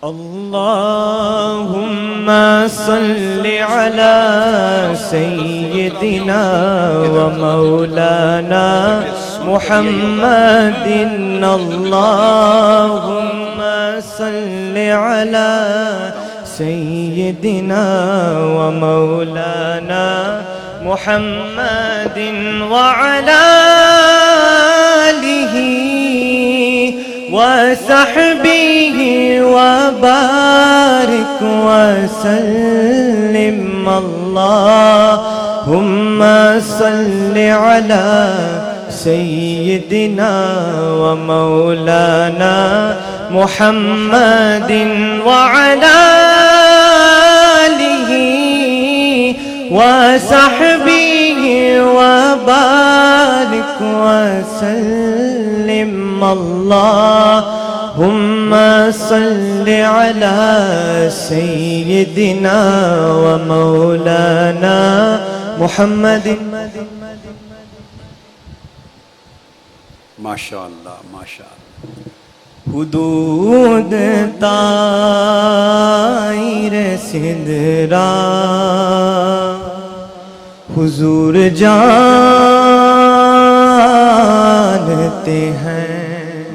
اللهم صل على سيدنا ومولانا محمد اللهم صل على سيدنا ومولانا محمد وعلى آله وصحبه وبارك وسلم اللهم صل على سيدنا ومولانا محمد وعلى آله وصحبه وبارك وسلم اللهم صل على سيدنا ومولانا محمد. ماشاءاللہ ماشاءاللہ. حدود طائر سدرا حضور جانتے ہیں.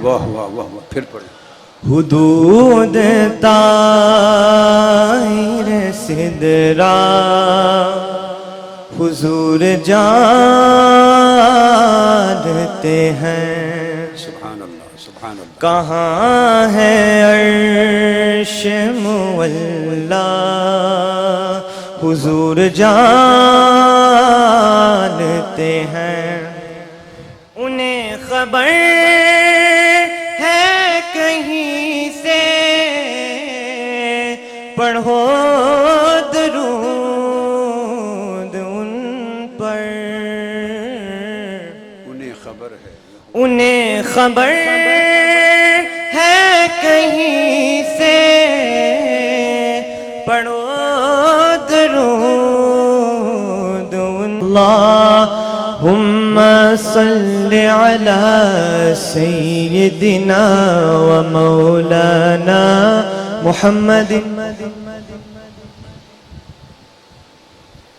واہ واہ واہ واہ. پھر پڑھ. حدود طائر سدرا حضور جانتے ہیں. سبحان اللہ سبحان اللہ. کہاں ہے عرش مولا حضور جانتے ہیں. انہیں خبر ہے کہیں سے پڑھو درود ان پر. انہیں خبر ہے. انہیں خبر ہے کہیں سے پڑھو درود اللہم صل علی سیدنا و مولانا محمد.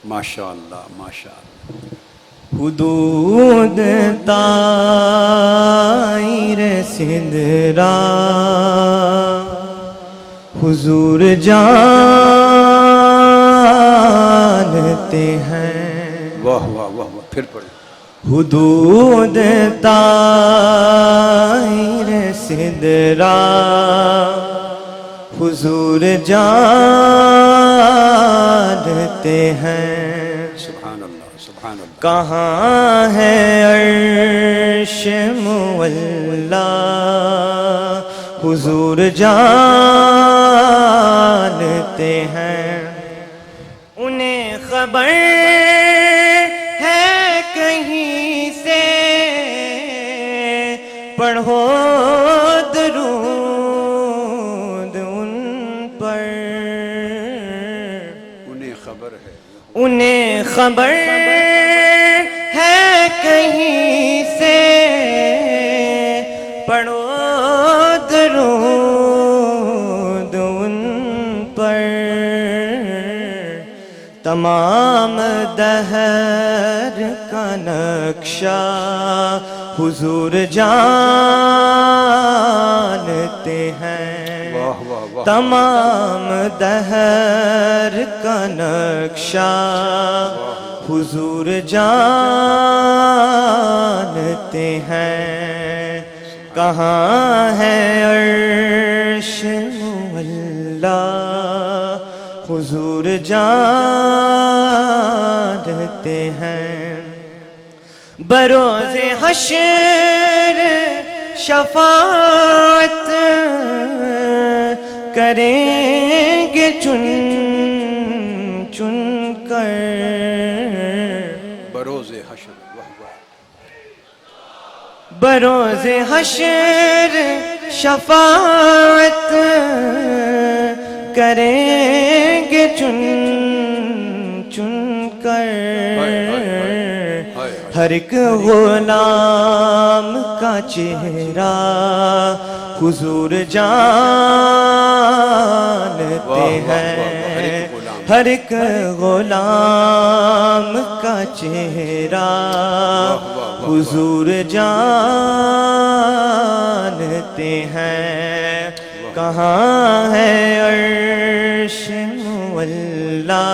ماشاءاللہ ماشاءاللہ. حدود طائر سدرا حضور جانتے ہیں. واہ واہ واہ واہ. پھر پڑھ. حدود طائر سدرا حضور جانتے ہیں. سبحان اللہ سبحان اللہ. کہاں ہے عرش مولا حضور جانتے ہیں. انہیں خبر ہے کہیں سے پڑھو درود ان پر. انہیں خبر ہے. انہیں خبر ہے کہیں سے پڑھو درود ان پر. تمام دہر کا نقشہ حضور جانتے ہیں. واہ واہ واہ. تمام دہر کا نقشہ حضور جانتے ہیں. کہاں ہے عرش مولا حضور جانتے ہیں. بروز حشر شفاعت کریں گے چن چن کر. بروز حشر. واہ واہ. بروز حشر شفاعت کریں گے چن چن کر. ہر ایک غلام کا چہرہ حضور واہ جانتے واہ واہ، ہیں ہر ایک غلام ہر ایک غلام کا چہرہ واہ واہ واہ، حضور جانتے ہیں کہاں ہے عرش مولا